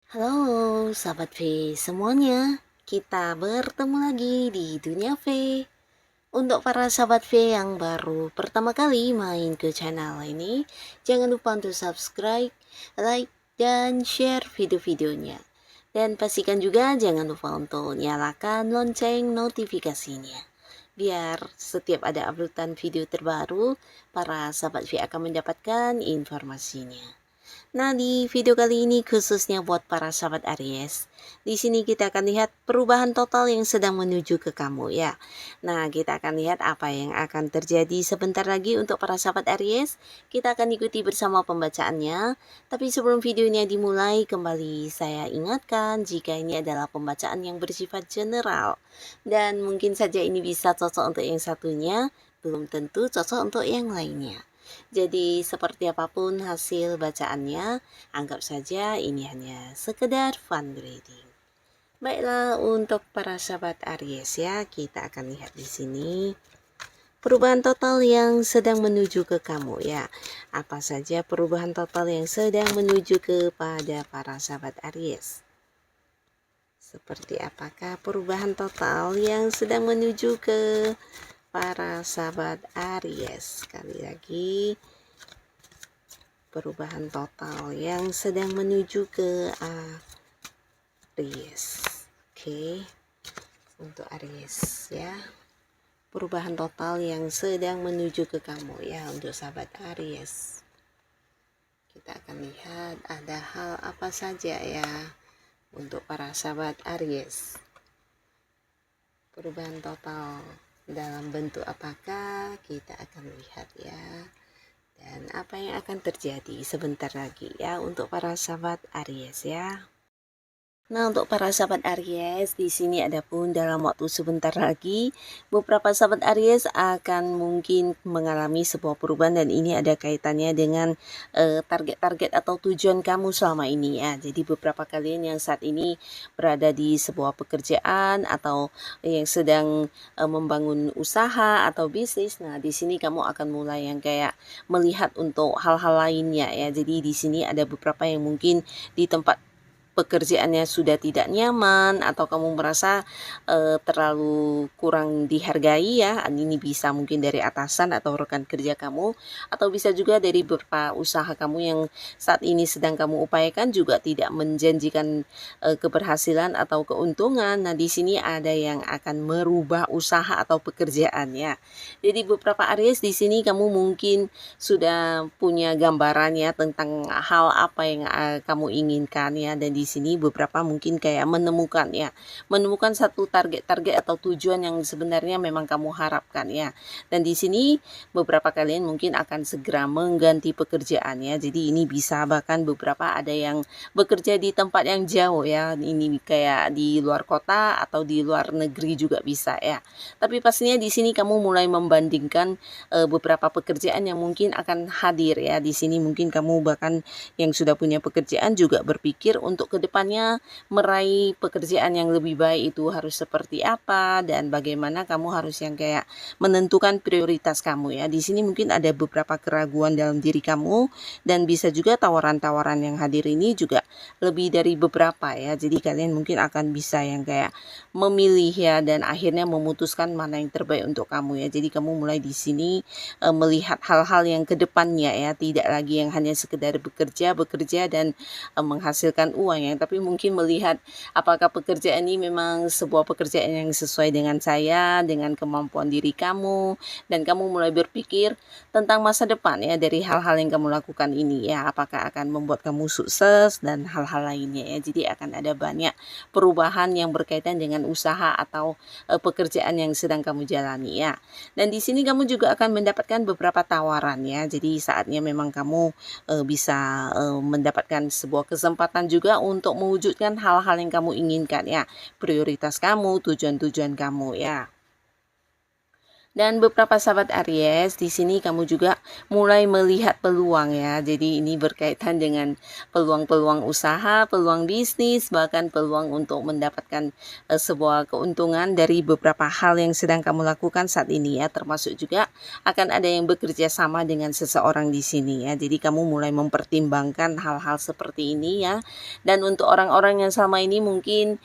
Halo sahabat V semuanya, kita bertemu lagi di Dunia V. Untuk para sahabat V yang baru pertama kali main ke channel ini, jangan lupa untuk subscribe, like, dan share video-videonya. Dan pastikan juga jangan lupa untuk nyalakan lonceng notifikasinya, biar setiap ada uploadan video terbaru, para sahabat V akan mendapatkan informasinya. Nah, di video kali ini khususnya buat para sahabat Aries. Di sini kita akan lihat perubahan total yang sedang menuju ke kamu ya. Nah, kita akan lihat apa yang akan terjadi sebentar lagi untuk para sahabat Aries. Kita akan ikuti bersama pembacaannya. Tapi sebelum videonya dimulai, kembali saya ingatkan jika ini adalah pembacaan yang bersifat general. Dan mungkin saja ini bisa cocok untuk yang satunya, belum tentu cocok untuk yang lainnya. Jadi seperti apapun hasil bacaannya, anggap saja ini hanya sekedar fun reading. Baiklah, untuk para sahabat Aries ya, kita akan lihat di sini perubahan total yang sedang menuju ke kamu ya. Apa saja perubahan total yang sedang menuju kepada para sahabat Aries? Seperti apakah perubahan total yang sedang menuju ke para sahabat Aries? Sekali lagi, perubahan total yang sedang menuju ke Aries. Oke, untuk Aries ya, perubahan total yang sedang menuju ke kamu ya untuk sahabat Aries. Kita akan lihat ada hal apa saja ya untuk para sahabat Aries. Perubahan total dalam bentuk apakah, kita akan lihat ya. Dan apa yang akan terjadi sebentar lagi ya untuk para sahabat Aries ya. Nah, untuk para sahabat Aries, di sini ada pun dalam waktu sebentar lagi, beberapa sahabat Aries akan mungkin mengalami sebuah perubahan, dan ini ada kaitannya dengan target-target atau tujuan kamu selama ini ya. Jadi beberapa kalian yang saat ini berada di sebuah pekerjaan atau yang sedang membangun usaha atau bisnis, nah di sini kamu akan mulai yang kayak melihat untuk hal-hal lainnya ya. Jadi di sini ada beberapa yang mungkin di tempat pekerjaannya sudah tidak nyaman atau kamu merasa terlalu kurang dihargai ya. Ini bisa mungkin dari atasan atau rekan kerja kamu, atau bisa juga dari beberapa usaha kamu yang saat ini sedang kamu upayakan juga tidak menjanjikan keberhasilan atau keuntungan. Nah, di sini ada yang akan merubah usaha atau pekerjaan ya. Jadi beberapa Aries di sini kamu mungkin sudah punya gambaran ya tentang hal apa yang kamu inginkan ya, dan di sini beberapa mungkin kayak menemukan satu target-target atau tujuan yang sebenarnya memang kamu harapkan ya. Dan di sini beberapa kalian mungkin akan segera mengganti pekerjaan ya. Jadi ini bisa bahkan beberapa ada yang bekerja di tempat yang jauh ya. Ini kayak di luar kota atau di luar negeri juga bisa ya. Tapi pastinya di sini kamu mulai membandingkan beberapa pekerjaan yang mungkin akan hadir ya. Di sini mungkin kamu bahkan yang sudah punya pekerjaan juga berpikir untuk kedepannya meraih pekerjaan yang lebih baik itu harus seperti apa, dan bagaimana kamu harus yang kayak menentukan prioritas kamu ya. Di sini mungkin ada beberapa keraguan dalam diri kamu, dan bisa juga tawaran-tawaran yang hadir ini juga lebih dari beberapa ya. Jadi kalian mungkin akan bisa yang kayak memilih ya, dan akhirnya memutuskan mana yang terbaik untuk kamu ya. Jadi kamu mulai di sini melihat hal-hal yang kedepannya ya, tidak lagi yang hanya sekedar bekerja dan menghasilkan uang ya, tapi mungkin melihat apakah pekerjaan ini memang sebuah pekerjaan yang sesuai dengan saya, dengan kemampuan diri kamu, dan kamu mulai berpikir tentang masa depan ya dari hal-hal yang kamu lakukan ini ya, apakah akan membuat kamu sukses dan hal-hal lainnya ya. Jadi akan ada banyak perubahan yang berkaitan dengan usaha atau pekerjaan yang sedang kamu jalani ya. Dan di sini kamu juga akan mendapatkan beberapa tawaran ya. Jadi saatnya memang kamu bisa mendapatkan sebuah kesempatan juga untuk mewujudkan hal-hal yang kamu inginkan ya, prioritas kamu, tujuan-tujuan kamu ya. Dan beberapa sahabat Aries, di sini kamu juga mulai melihat peluang ya. Jadi ini berkaitan dengan peluang-peluang usaha, peluang bisnis, bahkan peluang untuk mendapatkan sebuah keuntungan dari beberapa hal yang sedang kamu lakukan saat ini ya. Termasuk juga akan ada yang bekerja sama dengan seseorang di sini ya. Jadi kamu mulai mempertimbangkan hal-hal seperti ini ya. Dan untuk orang-orang yang selama ini mungkin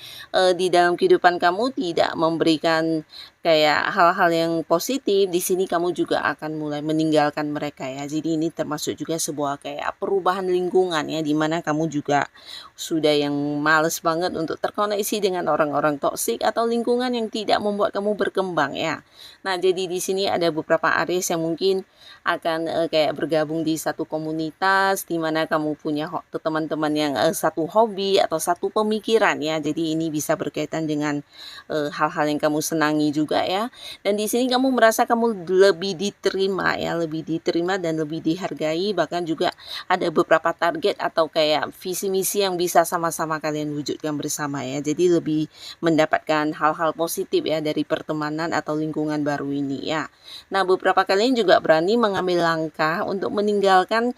di dalam kehidupan kamu tidak memberikan kayak hal-hal yang positif, di sini kamu juga akan mulai meninggalkan mereka ya. Jadi ini termasuk juga sebuah kayak perubahan lingkungan ya, dimana kamu juga sudah yang males banget untuk terkoneksi dengan orang-orang toksik atau lingkungan yang tidak membuat kamu berkembang ya. Nah, jadi di sini ada beberapa Aries yang mungkin akan kayak bergabung di satu komunitas, dimana kamu punya teman-teman yang satu hobi atau satu pemikiran ya. Jadi ini bisa berkaitan dengan hal-hal yang kamu senangi juga ya. Dan di sini kamu merasa kamu lebih diterima ya, lebih diterima dan lebih dihargai, bahkan juga ada beberapa target atau kayak visi misi yang bisa sama-sama kalian wujudkan bersama ya. Jadi lebih mendapatkan hal-hal positif ya dari pertemanan atau lingkungan baru ini ya. Nah, beberapa kalian juga berani mengambil langkah untuk meninggalkan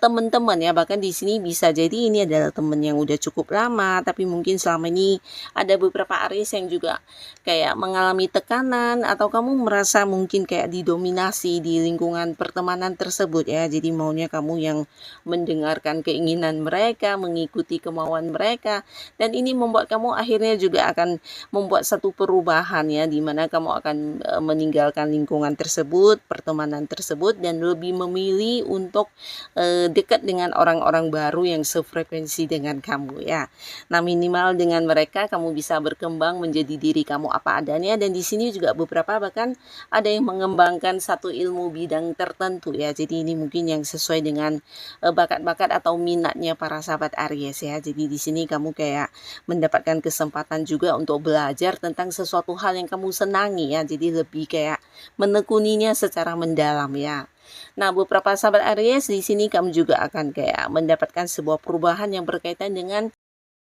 teman-teman ya. Bahkan di sini bisa jadi ini adalah teman yang udah cukup lama, tapi mungkin selama ini ada beberapa Aries yang juga kayak mengalami tekanan atau kamu merasa mungkin kayak didominasi di lingkungan pertemanan tersebut ya. Jadi maunya kamu yang mendengarkan keinginan mereka, mengikuti kemauan mereka, dan ini membuat kamu akhirnya juga akan membuat satu perubahan ya, dimana kamu akan meninggalkan lingkungan tersebut, pertemanan tersebut, dan lebih memilih untuk dekat dengan orang-orang baru yang sefrekuensi dengan kamu ya. Nah, minimal dengan mereka kamu bisa berkembang menjadi diri kamu apa adanya, dan di sini juga beberapa bahkan ada yang mengembangkan satu ilmu bidang tertentu ya. Jadi ini mungkin yang sesuai dengan bakat-bakat atau minatnya para sahabat Aries ya. Jadi di sini kamu kayak mendapatkan kesempatan juga untuk belajar tentang sesuatu hal yang kamu senangi ya. Jadi lebih kayak menekuninya secara mendalam ya. Nah, beberapa sahabat Aries di sini kamu juga akan kayak mendapatkan sebuah perubahan yang berkaitan dengan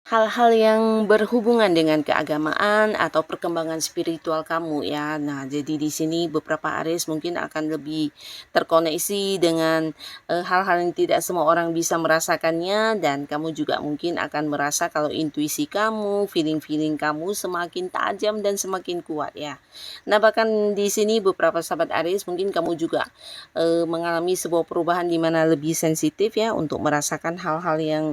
hal-hal yang berhubungan dengan keagamaan atau perkembangan spiritual kamu ya. Nah, jadi di sini beberapa Aries mungkin akan lebih terkoneksi dengan hal-hal yang tidak semua orang bisa merasakannya, dan kamu juga mungkin akan merasa kalau intuisi kamu, feeling-feeling kamu semakin tajam dan semakin kuat ya. Nah, bahkan di sini beberapa sahabat Aries mungkin kamu juga mengalami sebuah perubahan di mana lebih sensitif ya untuk merasakan hal-hal yang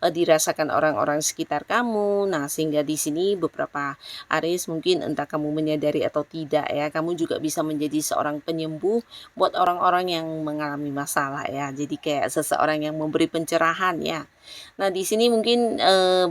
dirasakan orang-orang sekitar kamu. Nah, sehingga di sini beberapa Aries mungkin entah kamu menyadari atau tidak ya, kamu juga bisa menjadi seorang penyembuh buat orang-orang yang mengalami masalah ya. Jadi kayak seseorang yang memberi pencerahan ya. Nah, di sini mungkin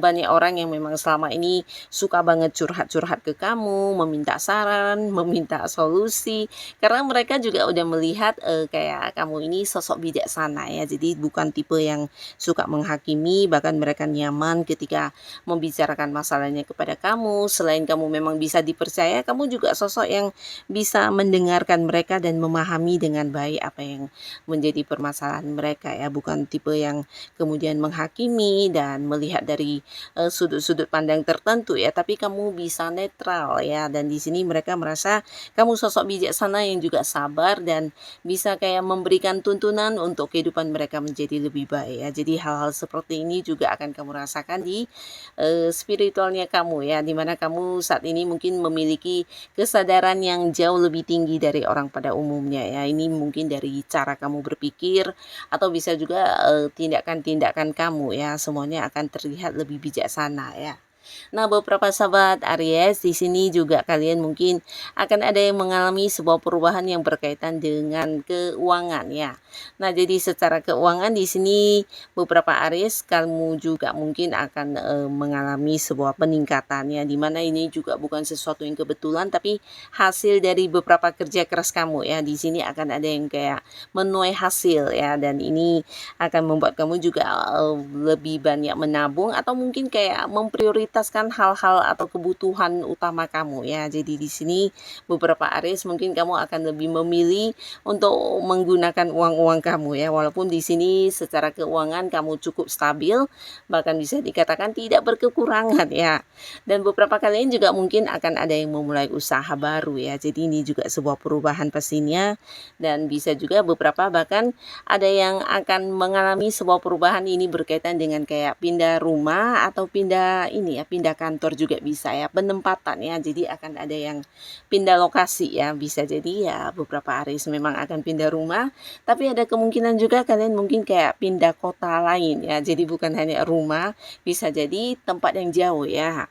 banyak orang yang memang selama ini suka banget curhat-curhat ke kamu, meminta saran, meminta solusi, karena mereka juga udah melihat kayak kamu ini sosok bijaksana ya. Jadi bukan tipe yang suka menghakimi, bahkan mereka nyaman ketika membicarakan masalahnya kepada kamu. Selain kamu memang bisa dipercaya, kamu juga sosok yang bisa mendengarkan mereka dan memahami dengan baik apa yang menjadi permasalahan mereka ya. Bukan tipe yang kemudian menghakimi dan melihat dari sudut-sudut pandang tertentu ya, tapi kamu bisa netral ya. Dan di sini mereka merasa kamu sosok bijaksana yang juga sabar dan bisa kayak memberikan tuntunan untuk kehidupan mereka menjadi lebih baik ya. Jadi hal-hal seperti ini juga akan kamu rasakan di spiritualnya kamu ya, dimana kamu saat ini mungkin memiliki kesadaran yang jauh lebih tinggi dari orang pada umumnya ya. Ini mungkin dari cara kamu berpikir atau bisa juga tindakan-tindakan kamu ya, semuanya akan terlihat lebih bijaksana ya. Nah, beberapa sahabat Aries di sini juga kalian mungkin akan ada yang mengalami sebuah perubahan yang berkaitan dengan keuangan ya. Nah, jadi secara keuangan di sini beberapa Aries kamu juga mungkin akan mengalami sebuah peningkatan ya, dimana ini juga bukan sesuatu yang kebetulan tapi hasil dari beberapa kerja keras kamu ya. Di sini akan ada yang kayak menuai hasil ya, dan ini akan membuat kamu juga lebih banyak menabung atau mungkin kayak memprioritaskan memprioritaskan hal-hal atau kebutuhan utama kamu ya. Jadi di sini beberapa Aries mungkin kamu akan lebih memilih untuk menggunakan uang-uang kamu ya. Walaupun di sini secara keuangan kamu cukup stabil, bahkan bisa dikatakan tidak berkekurangan ya. Dan beberapa kalian juga mungkin akan ada yang memulai usaha baru ya. Jadi ini juga sebuah perubahan pastinya, dan bisa juga beberapa bahkan ada yang akan mengalami sebuah perubahan ini berkaitan dengan kayak pindah rumah atau pindah ini ya, pindah kantor juga bisa ya, penempatan ya. Jadi akan ada yang pindah lokasi ya, bisa jadi ya beberapa Aries memang akan pindah rumah, tapi ada kemungkinan juga kalian mungkin kayak pindah kota lain ya. Jadi bukan hanya rumah, bisa jadi tempat yang jauh ya.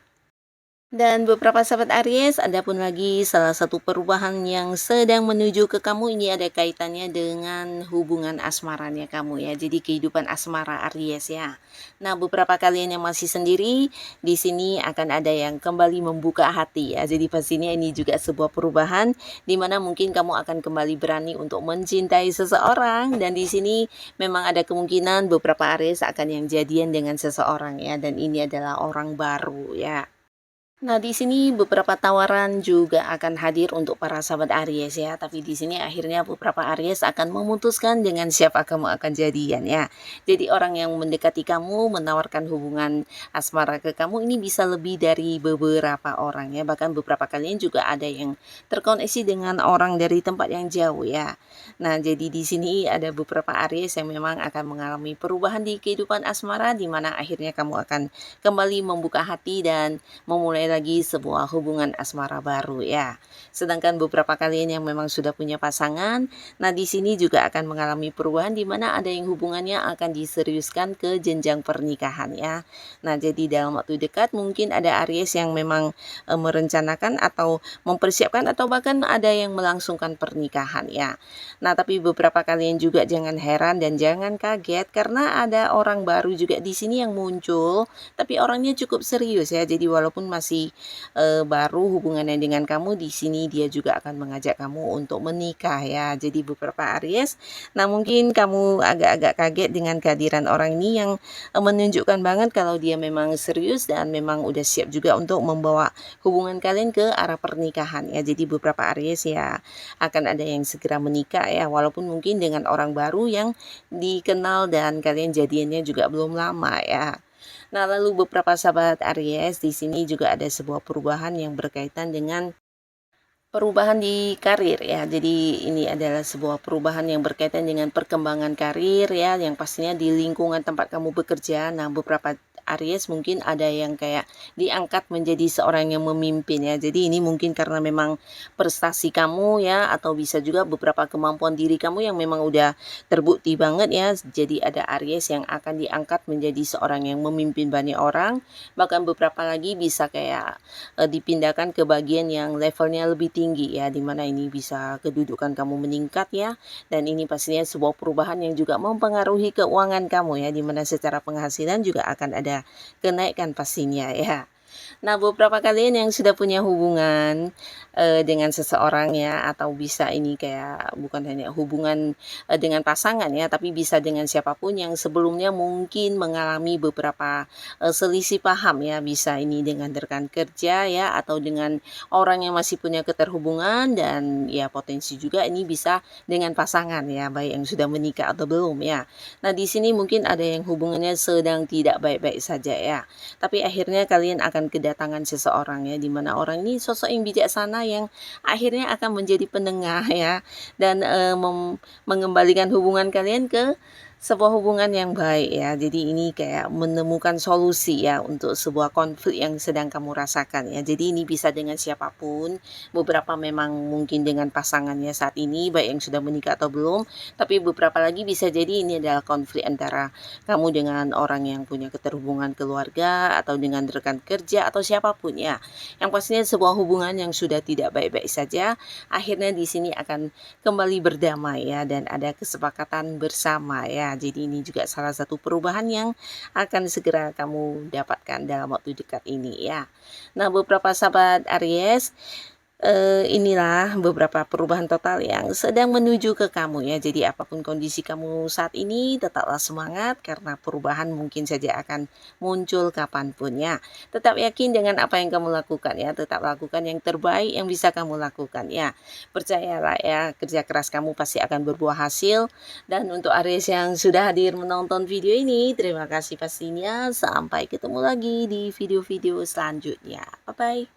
Dan beberapa sahabat Aries, ada pun lagi salah satu perubahan yang sedang menuju ke kamu, ini ada kaitannya dengan hubungan asmaranya kamu ya. Jadi kehidupan asmara Aries ya. Nah, beberapa kalian yang masih sendiri, di sini akan ada yang kembali membuka hati ya. Jadi pastinya ini juga sebuah perubahan di mana mungkin kamu akan kembali berani untuk mencintai seseorang, dan di sini memang ada kemungkinan beberapa Aries akan yang jadian dengan seseorang ya, dan ini adalah orang baru ya. Nah, di sini beberapa tawaran juga akan hadir untuk para sahabat Aries ya, tapi di sini akhirnya beberapa Aries akan memutuskan dengan siapa kamu akan jadian ya. Jadi orang yang mendekati kamu, menawarkan hubungan asmara ke kamu ini bisa lebih dari beberapa orang ya, bahkan beberapa kalian juga ada yang terkoneksi dengan orang dari tempat yang jauh ya. Nah, jadi di sini ada beberapa Aries yang memang akan mengalami perubahan di kehidupan asmara, di mana akhirnya kamu akan kembali membuka hati dan memulai lagi sebuah hubungan asmara baru ya. Sedangkan beberapa kalian yang memang sudah punya pasangan, nah di sini juga akan mengalami perubahan di mana ada yang hubungannya akan diseriuskan ke jenjang pernikahan ya. Nah, jadi dalam waktu dekat mungkin ada Aries yang memang merencanakan atau mempersiapkan atau bahkan ada yang melangsungkan pernikahan ya. Nah, tapi beberapa kalian juga jangan heran dan jangan kaget karena ada orang baru juga di sini yang muncul, tapi orangnya cukup serius ya. Jadi walaupun masih baru hubungannya dengan kamu, di sini dia juga akan mengajak kamu untuk menikah ya. Jadi beberapa Aries, nah mungkin kamu agak-agak kaget dengan kehadiran orang ini yang menunjukkan banget kalau dia memang serius dan memang udah siap juga untuk membawa hubungan kalian ke arah pernikahan ya. Jadi beberapa Aries ya akan ada yang segera menikah ya, walaupun mungkin dengan orang baru yang dikenal dan kalian jadiannya juga belum lama ya. Nah, lalu beberapa sahabat Aries, di sini juga ada sebuah perubahan yang berkaitan dengan perubahan di karir ya. Jadi ini adalah sebuah perubahan yang berkaitan dengan perkembangan karir ya, yang pastinya di lingkungan tempat kamu bekerja. Nah, beberapa Aries mungkin ada yang kayak diangkat menjadi seorang yang memimpin ya. Jadi ini mungkin karena memang prestasi kamu ya, atau bisa juga beberapa kemampuan diri kamu yang memang udah terbukti banget ya. Jadi ada Aries yang akan diangkat menjadi seorang yang memimpin banyak orang. Bahkan beberapa lagi bisa kayak dipindahkan ke bagian yang levelnya lebih tinggi ya, dimana ini bisa kedudukan kamu meningkat ya, dan ini pastinya sebuah perubahan yang juga mempengaruhi keuangan kamu ya, dimana secara penghasilan juga akan ada kenaikan pastinya ya. Nah, beberapa kalian yang sudah punya hubungan dengan seseorang ya, atau bisa ini kayak bukan hanya hubungan dengan pasangan ya, tapi bisa dengan siapapun yang sebelumnya mungkin mengalami beberapa selisih paham ya, bisa ini dengan rekan kerja ya, atau dengan orang yang masih punya keterhubungan, dan ya potensi juga ini bisa dengan pasangan ya, baik yang sudah menikah atau belum ya. Nah, di sini mungkin ada yang hubungannya sedang tidak baik-baik saja ya, tapi akhirnya kalian akan kedatangan seseorang ya, dimana orang ini sosok yang bijaksana yang akhirnya akan menjadi penengah ya, dan mengembalikan hubungan kalian ke sebuah hubungan yang baik ya. Jadi ini kayak menemukan solusi ya untuk sebuah konflik yang sedang kamu rasakan ya. Jadi ini bisa dengan siapapun, beberapa memang mungkin dengan pasangannya saat ini, baik yang sudah menikah atau belum, tapi beberapa lagi bisa jadi ini adalah konflik antara kamu dengan orang yang punya keterhubungan keluarga, atau dengan rekan kerja, atau siapapun ya. Yang pastinya sebuah hubungan yang sudah tidak baik-baik saja, akhirnya di sini akan kembali berdamai ya, dan ada kesepakatan bersama ya. Jadi ini juga salah satu perubahan yang akan segera kamu dapatkan dalam waktu dekat ini ya. Nah, beberapa sahabat Aries, inilah beberapa perubahan total yang sedang menuju ke kamu ya. Jadi apapun kondisi kamu saat ini, tetaplah semangat karena perubahan mungkin saja akan muncul kapanpun ya. Tetap yakin dengan apa yang kamu lakukan ya, tetap lakukan yang terbaik yang bisa kamu lakukan ya. Percayalah ya, kerja keras kamu pasti akan berbuah hasil. Dan untuk Aries yang sudah hadir menonton video ini, terima kasih pastinya. Sampai ketemu lagi di video-video selanjutnya. Bye-bye.